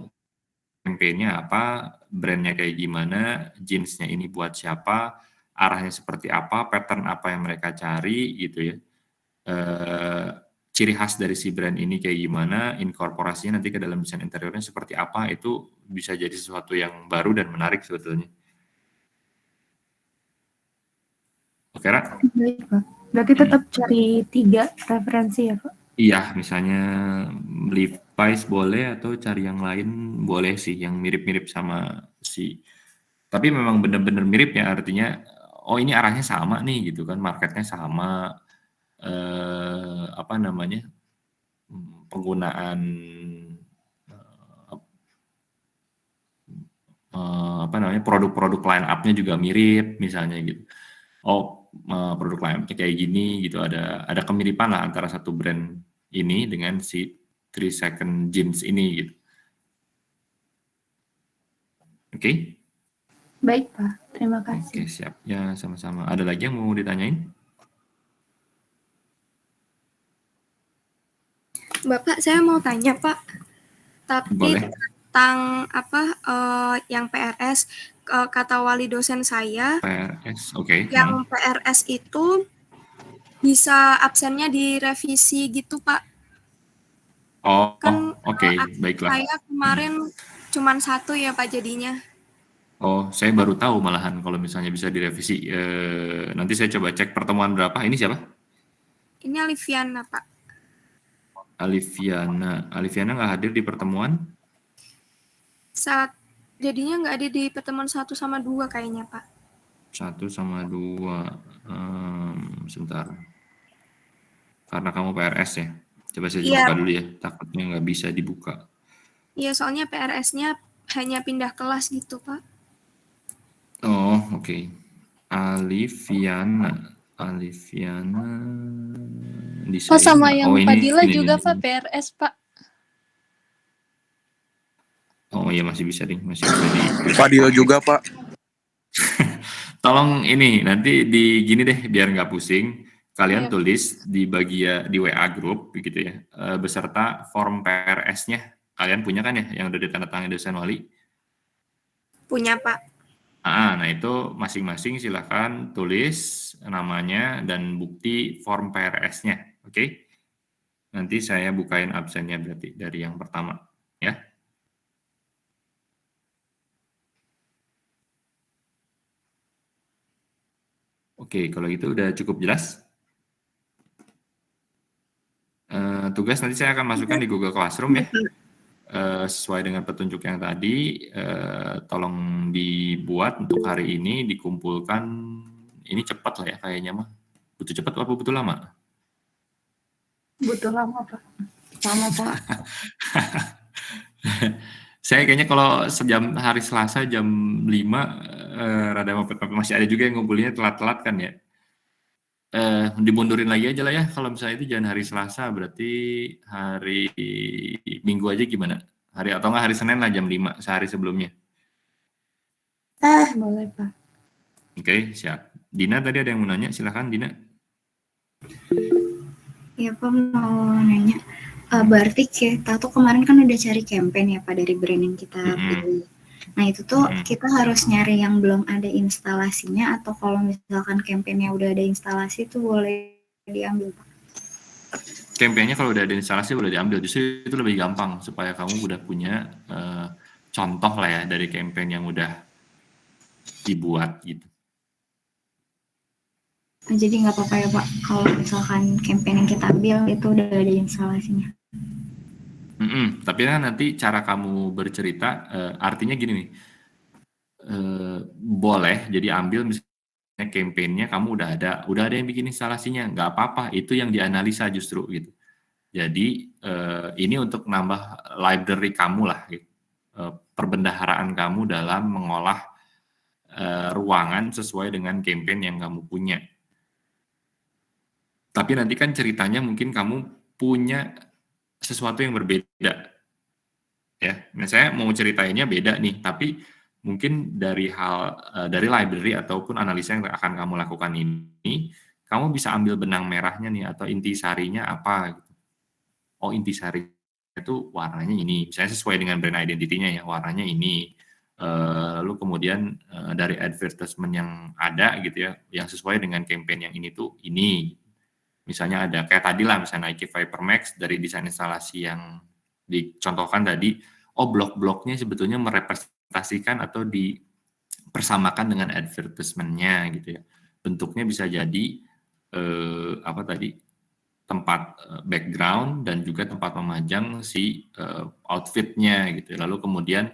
campaign-nya apa, brand-nya kayak gimana, jeans-nya ini buat siapa, arahnya seperti apa, pattern apa yang mereka cari gitu ya. Ciri khas dari si brand ini kayak gimana, inkorporasinya nanti ke dalam desain interiornya seperti apa, itu bisa jadi sesuatu yang baru dan menarik sebetulnya. Oke, Ra? Baik, Pak. Berarti tetap cari 3 referensi ya, Pak? Iya, misalnya Levi's boleh atau cari yang lain boleh sih, yang mirip-mirip sama si. Tapi memang benar-benar mirip ya, artinya oh ini arahnya sama nih gitu kan, marketnya sama, apa namanya, penggunaan apa namanya, produk-produk line up-nya juga mirip misalnya gitu. Oh, produk line up-nya kayak gini gitu, ada kemiripan lah antara satu brand ini dengan si 3 Second Jeans ini gitu. Oke? Baik, Pak. Terima kasih. Oke, siap. Ya, sama-sama. Ada lagi yang mau ditanyain? Bapak, saya mau tanya, Pak. Tapi Boleh. tentang yang PRS, kata wali dosen saya, PRS, oke. yang PRS itu bisa absennya direvisi gitu, Pak. Oh, Kan oke, baiklah. saya kemarin cuman 1 ya, Pak, jadinya. Oh, saya baru tahu malahan kalau misalnya bisa direvisi. Nanti saya coba cek pertemuan berapa. Ini siapa? Ini Aliviana, Pak. Aliviana nggak hadir di pertemuan? Jadinya nggak ada di pertemuan 1 sama 2 kayaknya, Pak. 1 sama 2. Sebentar. Karena kamu PRS ya. Coba saya buka dulu ya. Takutnya nggak bisa dibuka. Iya, soalnya PRS-nya hanya pindah kelas gitu, Pak. Oh, oke. Aliviana. Oh, sama yang Fadila ini, juga, ini. Pak, PRS, Pak. Oh iya, masih bisa nih, masih bisa di. Fadila juga, Pak. Tolong ini nanti di gini deh biar nggak pusing. Kalian tulis di bagian di WA grup begitu ya, beserta form PRS-nya. Kalian punya kan ya yang udah ditandatangani dosen wali? Punya, Pak. Nah itu masing-masing silakan tulis namanya dan bukti form PRS-nya, oke? Nanti saya bukain absennya berarti dari yang pertama, ya. Oke, kalau itu udah cukup jelas. Tugas nanti saya akan masukkan di Google Classroom ya. Sesuai dengan petunjuk yang tadi, tolong dibuat untuk hari ini, dikumpulkan. Ini cepat lah ya kayaknya mah. Butuh cepat apa butuh lama? Butuh lama, Pak. Lama, Pak. Saya kayaknya kalau sejam hari Selasa jam 5 rada mepet-mepet, masih ada juga yang ngumpulinnya telat-telat kan ya. Dimundurin lagi aja lah ya kalau misalnya itu jangan hari Selasa, berarti hari Minggu aja gimana? Hari atau enggak hari Senin lah jam 5 sehari sebelumnya. Boleh, Pak. Oke, siap. Dina tadi ada yang mau nanya, silakan Dina. Ya, Pak, mau nanya. Berarti kita tuh kemarin kan udah cari campaign ya, Pak, dari brand yang kita pilih. Nah, itu tuh kita harus nyari yang belum ada instalasinya, atau kalau misalkan campaign-nya udah ada instalasi tuh boleh diambil, Pak? Campaign-nya kalau udah ada instalasi boleh diambil, justru itu lebih gampang supaya kamu udah punya contoh lah ya dari campaign yang udah dibuat gitu. Nah, jadi nggak apa-apa ya, Pak, kalau misalkan campaign yang kita ambil itu udah ada instalasinya. Tapi kan nanti cara kamu bercerita, artinya gini nih, boleh jadi ambil misalnya campaign-nya kamu udah ada yang bikin instalasinya, nggak apa-apa, itu yang dianalisa justru gitu. Jadi ini untuk nambah library kamu lah, gitu. Perbendaharaan kamu dalam mengolah ruangan sesuai dengan campaign yang kamu punya. Tapi nanti kan ceritanya mungkin kamu punya sesuatu yang berbeda, ya. Nah, saya mau ceritainnya beda nih, tapi mungkin dari library ataupun analisa yang akan kamu lakukan ini, kamu bisa ambil benang merahnya nih atau intisarinya apa gitu. Oh, intisari itu warnanya ini, misalnya sesuai dengan brand identity-nya ya, warnanya ini. lalu kemudian dari advertisement yang ada gitu ya, yang sesuai dengan campaign yang ini tuh ini. Misalnya ada kayak tadi lah, misalnya Nike Viper Max dari desain instalasi yang dicontohkan tadi, blok-bloknya sebetulnya merepresentasikan atau dipersamakan dengan advertisement-nya gitu ya. Bentuknya bisa jadi apa tadi, tempat background dan juga tempat memajang si outfit-nya gitu ya. Lalu kemudian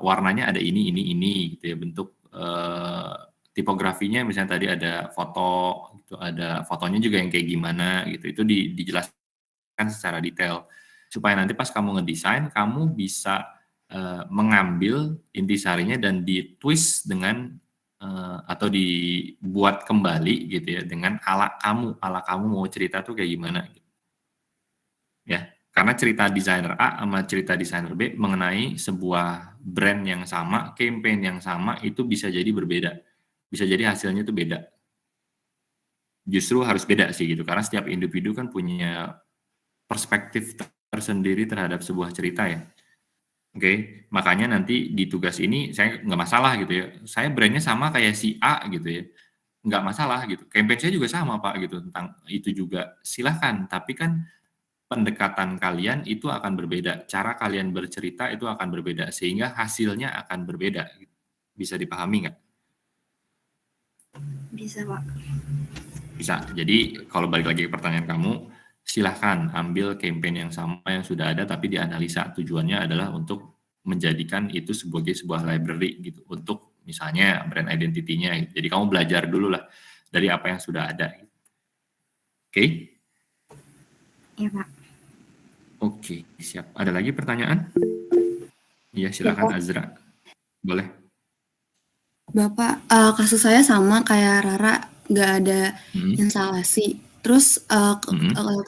warnanya ada ini gitu ya, bentuk tipografinya misalnya tadi ada foto gitu, ada fotonya juga yang kayak gimana gitu, itu dijelaskan secara detail supaya nanti pas kamu ngedesain kamu bisa mengambil intisarinya dan ditwist dengan atau dibuat kembali gitu ya dengan ala kamu mau cerita tuh kayak gimana gitu. Ya, karena cerita desainer A sama cerita desainer B mengenai sebuah brand yang sama, campaign yang sama itu bisa jadi berbeda. Bisa jadi hasilnya itu beda. Justru harus beda sih gitu, karena setiap individu kan punya perspektif tersendiri terhadap sebuah cerita ya. Oke, makanya nanti di tugas ini saya nggak masalah gitu ya. Saya brandnya sama kayak si A gitu ya. Nggak masalah gitu. Campaign saya juga sama Pak gitu, tentang itu juga silahkan. Tapi kan pendekatan kalian itu akan berbeda. Cara kalian bercerita itu akan berbeda. Sehingga hasilnya akan berbeda. Bisa dipahami nggak? Bisa, Pak. Bisa. Jadi kalau balik lagi ke pertanyaan kamu, silahkan ambil campaign yang sama yang sudah ada tapi dianalisa. Tujuannya adalah untuk menjadikan itu sebagai sebuah library gitu, untuk misalnya brand identity-nya. Jadi kamu belajar dulu lah dari apa yang sudah ada. Oke? Iya, Pak. Oke, siap. Ada lagi pertanyaan? Iya, silakan Azra. Boleh. Bapak, kasus saya sama kayak Rara, nggak ada instalasi. Terus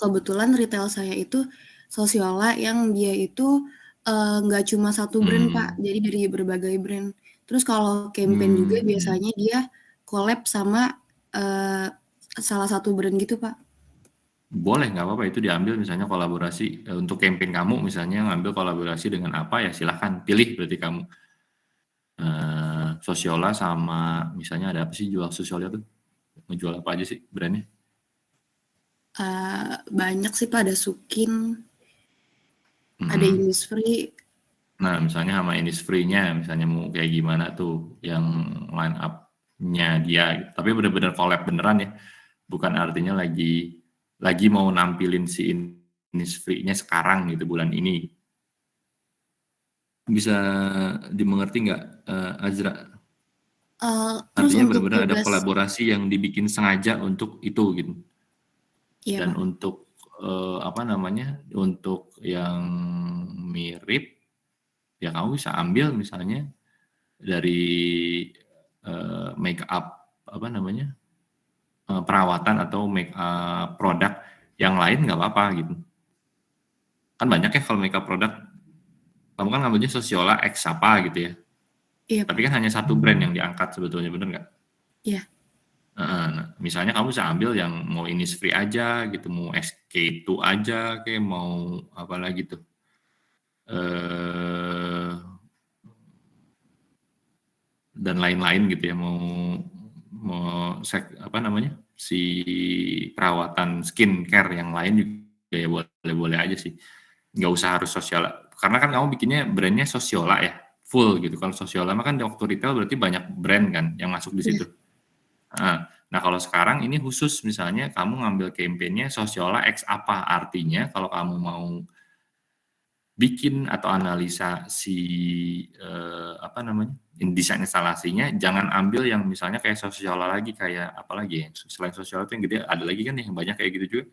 kebetulan retail saya itu Sosiola yang dia itu nggak cuma satu brand Pak, jadi dari berbagai brand. Terus kalau campaign juga biasanya dia collab sama salah satu brand gitu Pak. Boleh, nggak apa-apa, itu diambil misalnya kolaborasi untuk campaign kamu, misalnya ngambil kolaborasi dengan apa ya silahkan pilih berarti kamu. Sosiola sama misalnya ada apa sih jual Sosiola tuh? Ngejual apa aja sih brandnya? Banyak sih Pak, ada Sukin, ada Innisfree. Nah misalnya sama Innisfree-nya, misalnya mau kayak gimana tuh yang line up-nya dia, tapi benar-benar collab beneran ya, bukan artinya lagi mau nampilin si Innisfree-nya sekarang gitu bulan ini. Bisa dimengerti nggak Azra? Artinya benar-benar ada kolaborasi yang dibikin sengaja untuk itu gitu. Iya, dan Pak. Untuk untuk yang mirip ya kamu bisa ambil misalnya dari make up perawatan atau make up produk yang lain nggak apa-apa gitu. Kan banyak ya kalau make up produk, kamu kan ngambilnya Sosiola X apa gitu ya. Iya. Tapi kan hanya satu brand yang diangkat sebetulnya, bener nggak? Iya. Nah, misalnya kamu bisa ambil yang mau Innisfree aja gitu, mau SK2 aja, kayak mau apa lagi tuh, dan lain-lain gitu ya, mau si perawatan skincare yang lain juga ya boleh aja sih, nggak usah harus Sosiola, karena kan kamu bikinnya brandnya Sosiola ya, full gitu. Kalau Sosiola mah kan waktu retail berarti banyak brand kan yang masuk di situ. Nah kalau sekarang ini khusus misalnya kamu ngambil campaign-nya Sosiola X apa, artinya kalau kamu mau bikin atau analisa si desain instalasinya, jangan ambil yang misalnya kayak Sosiola lagi, kayak apa lagi ya, selain Sosiola itu yang gede ada lagi kan yang banyak kayak gitu juga.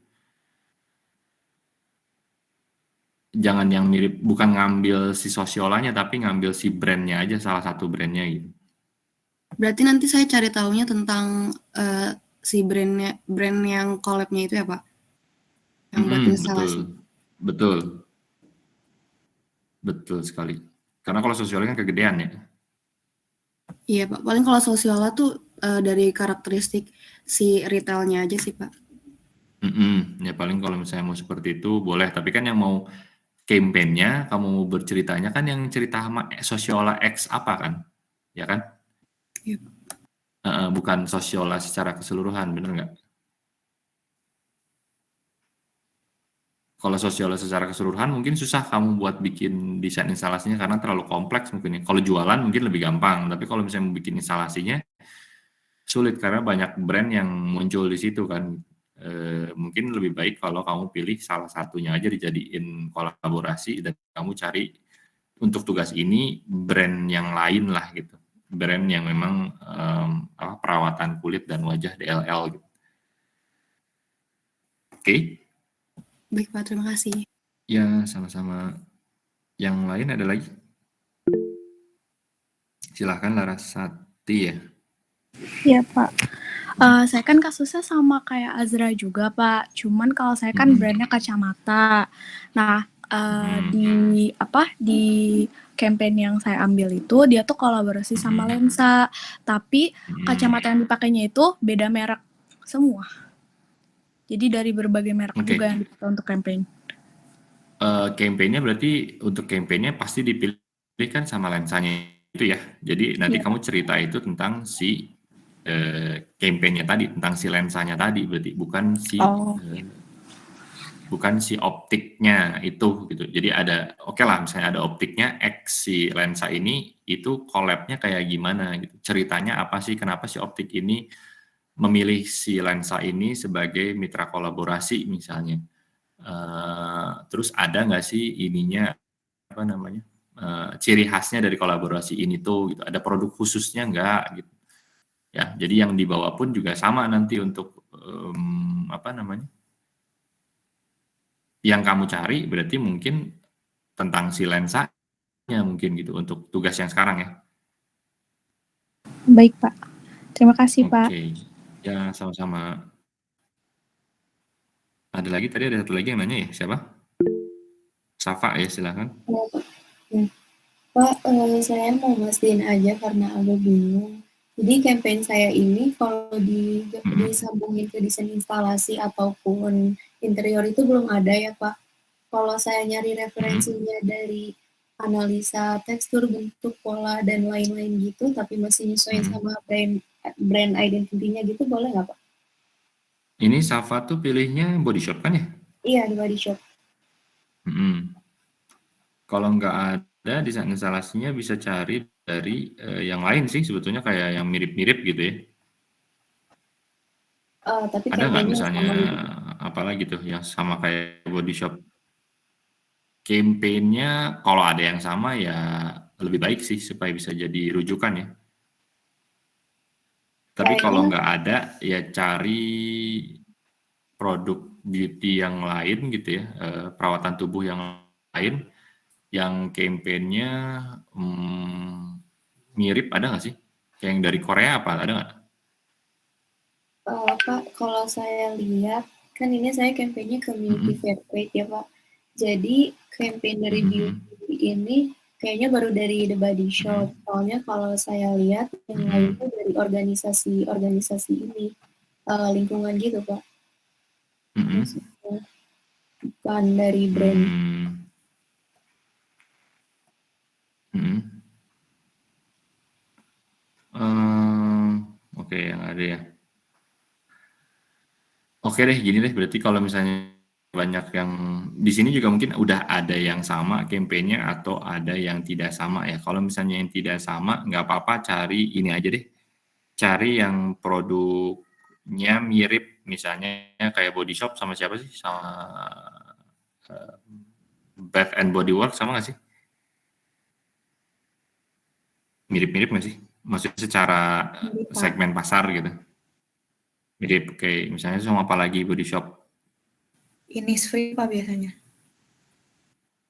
Jangan yang mirip, bukan ngambil si Sosiolanya tapi ngambil si brandnya aja, salah satu brandnya gitu. Berarti nanti saya cari tahunya tentang si brand yang collab-nya itu ya Pak? Yang buat instalasi. Betul sekali. Karena kalau Sosiola kan kegedean ya. Iya Pak, paling kalau Sosiola tuh dari karakteristik si retailnya aja sih Pak. Ya paling kalau misalnya mau seperti itu boleh, tapi kan yang mau campaign-nya, kamu mau berceritanya kan yang cerita sama Sosiola X apa kan, ya kan? Iya. Bukan Sosiola secara keseluruhan, bener nggak? Kalau Sosiola secara keseluruhan mungkin susah kamu buat bikin desain instalasinya karena terlalu kompleks mungkin ya. Kalau jualan mungkin lebih gampang, tapi kalau misalnya mau bikin instalasinya sulit karena banyak brand yang muncul di situ kan. Mungkin lebih baik kalau kamu pilih salah satunya aja dijadiin kolaborasi dan kamu cari untuk tugas ini brand yang lain lah gitu. Brand yang memang perawatan kulit dan wajah DLL gitu. Oke. Baik Pak, terima kasih. Ya, sama-sama. Yang lain ada lagi? Silahkan Larasati ya. Iya Pak. Saya kan kasusnya sama kayak Azra juga Pak. Cuman kalau saya kan brandnya kacamata. Nah di campaign yang saya ambil itu dia tuh kolaborasi sama lensa. Tapi kacamata yang dipakainya itu beda merek semua. Jadi dari berbagai merek juga yang dipakai untuk campaign. Campaign-nya berarti untuk campaign-nya pasti dipilih kan sama lensanya itu ya. Jadi nanti kamu cerita itu tentang si campaign-nya tadi, tentang si lensanya tadi berarti bukan si optiknya itu gitu. Jadi ada lah misalnya ada optiknya X si lensa ini itu collab-nya kayak gimana gitu. Ceritanya apa sih, kenapa si optik ini memilih si lensa ini sebagai mitra kolaborasi misalnya. Terus ada nggak sih ininya apa namanya ciri khasnya dari kolaborasi ini tuh gitu, ada produk khususnya nggak gitu ya. Jadi yang dibawa pun juga sama nanti untuk apa namanya yang kamu cari berarti mungkin tentang si lensanya mungkin gitu untuk tugas yang sekarang ya. Baik Pak, terima kasih Pak. Oke, ya sama-sama. Ada lagi tadi ada satu lagi yang nanya ya, siapa? Safa ya, silakan. Pak, saya mau mastiin aja karena agak bingung. Jadi campaign saya ini kalau disambungin ke desain instalasi ataupun interior itu belum ada ya Pak. Kalau saya nyari referensinya dari analisa tekstur, bentuk, pola, dan lain-lain gitu, tapi masih nyesuaiin sama brand identity-nya gitu, boleh nggak Pak? Ini Safa tuh pilihnya body shop kan ya? Iya, di body shop. Kalau nggak ada desain instalasinya bisa cari dari yang lain sih sebetulnya kayak yang mirip-mirip gitu ya. Tapi ada nggak misalnya apalagi tuh yang sama kayak body shop? Campaign-nya kalau ada yang sama ya lebih baik sih supaya bisa jadi rujukan ya. Tapi kalau nggak ada ya cari produk beauty yang lain gitu ya, perawatan tubuh yang lain yang campaign-nya mirip, ada nggak sih? Kayak yang dari Korea apa, ada nggak? Pak, kalau saya lihat, kan ini saya campaign-nya community fair trade ya Pak. Jadi campaign dari beauty ini kayaknya baru dari The Body Shop. Soalnya kalau saya lihat yang lainnya dari organisasi ini, lingkungan gitu Pak. Bukan dari brand. Oke, yang ada ya. Oke deh, gini deh. Berarti kalau misalnya banyak yang di sini juga mungkin udah ada yang sama campaign-nya atau ada yang tidak sama ya. Kalau misalnya yang tidak sama, nggak apa-apa cari ini aja deh. Cari yang produknya mirip, misalnya kayak Body Shop sama siapa sih? Sama Bath and Body Works sama nggak sih? Mirip-mirip nggak sih? Maksudnya secara segmen pasar gitu. Mirip kayak misalnya sama apa lagi Body Shop? Innisfree Pak biasanya.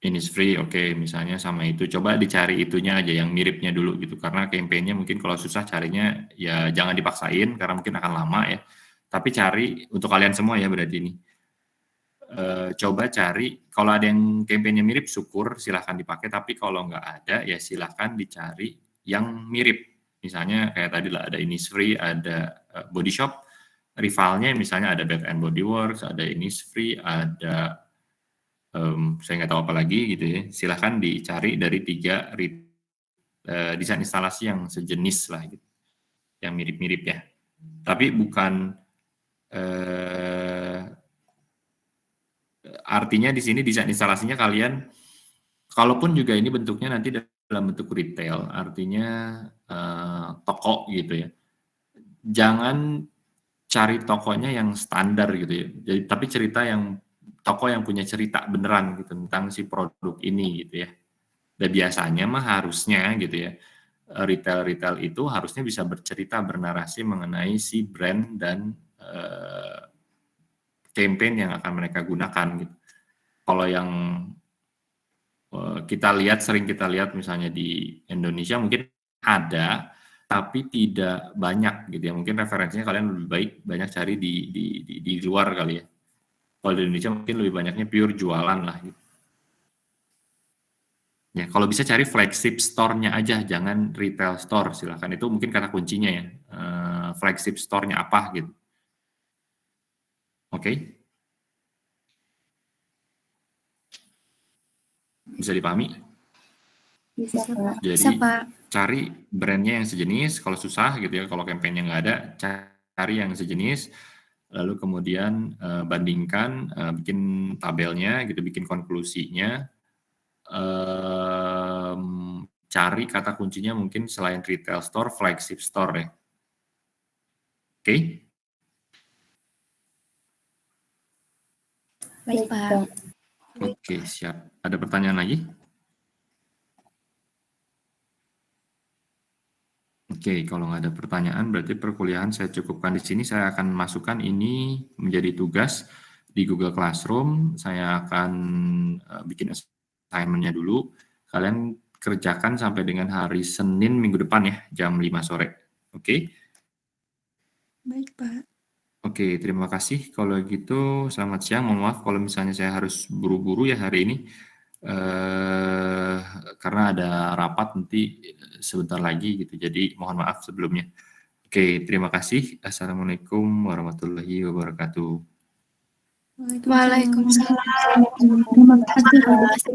Innisfree, oke, misalnya sama itu. Coba dicari itunya aja yang miripnya dulu gitu. Karena campaign-nya mungkin kalau susah carinya ya jangan dipaksain karena mungkin akan lama ya. Tapi cari untuk kalian semua ya berarti ini. Coba cari, kalau ada yang campaign-nya mirip syukur silahkan dipakai. Tapi kalau nggak ada ya silahkan dicari yang mirip. Misalnya kayak tadi lah ada Innisfree, ada Body Shop. Rivalnya misalnya ada Bath and Body Works, ada Innisfree, ada saya nggak tahu apa lagi gitu ya, silahkan dicari dari 3 desain instalasi yang sejenis lah gitu, yang mirip-mirip ya. Tapi bukan artinya di sini desain instalasinya kalian, kalaupun juga ini bentuknya nanti dalam bentuk retail, artinya toko gitu ya. Jangan cari tokonya yang standar gitu ya. Jadi tapi toko yang punya cerita beneran gitu tentang si produk ini gitu ya. Dan biasanya mah harusnya gitu ya, retail itu harusnya bisa bercerita, bernarasi mengenai si brand dan campaign yang akan mereka gunakan gitu. Kalau yang sering kita lihat misalnya di Indonesia mungkin ada, tapi tidak banyak gitu ya. Mungkin referensinya kalian lebih baik banyak cari di luar kali ya. Kalau di Indonesia mungkin lebih banyaknya pure jualan lah gitu. Ya, kalau bisa cari flagship store-nya aja, jangan retail store, silakan. Itu mungkin kata kuncinya ya. Flagship store-nya apa gitu. Oke? Bisa dipahami? Bisa, Pak. Jadi Bisa, Pak. cari brandnya yang sejenis, kalau susah gitu ya, kalau campaign-nya nggak ada, cari yang sejenis, lalu kemudian bandingkan, bikin tabelnya gitu, bikin konklusinya, cari kata kuncinya mungkin selain retail store, flagship store ya. Oke? Baik, Pak. Oke, siap. Ada pertanyaan lagi? Oke, kalau nggak ada pertanyaan, berarti perkuliahan saya cukupkan di sini. Saya akan masukkan ini menjadi tugas di Google Classroom. Saya akan bikin assignment-nya dulu. Kalian kerjakan sampai dengan hari Senin minggu depan ya, jam 5 sore. Oke? Baik, Pak. Oke, terima kasih. Kalau gitu, selamat siang. Mohon maaf kalau misalnya saya harus buru-buru ya hari ini. Karena ada rapat nanti sebentar lagi gitu, jadi mohon maaf sebelumnya. Oke, terima kasih. Assalamualaikum warahmatullahi wabarakatuh. Waalaikumsalam. Terima kasih.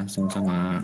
Sama-sama.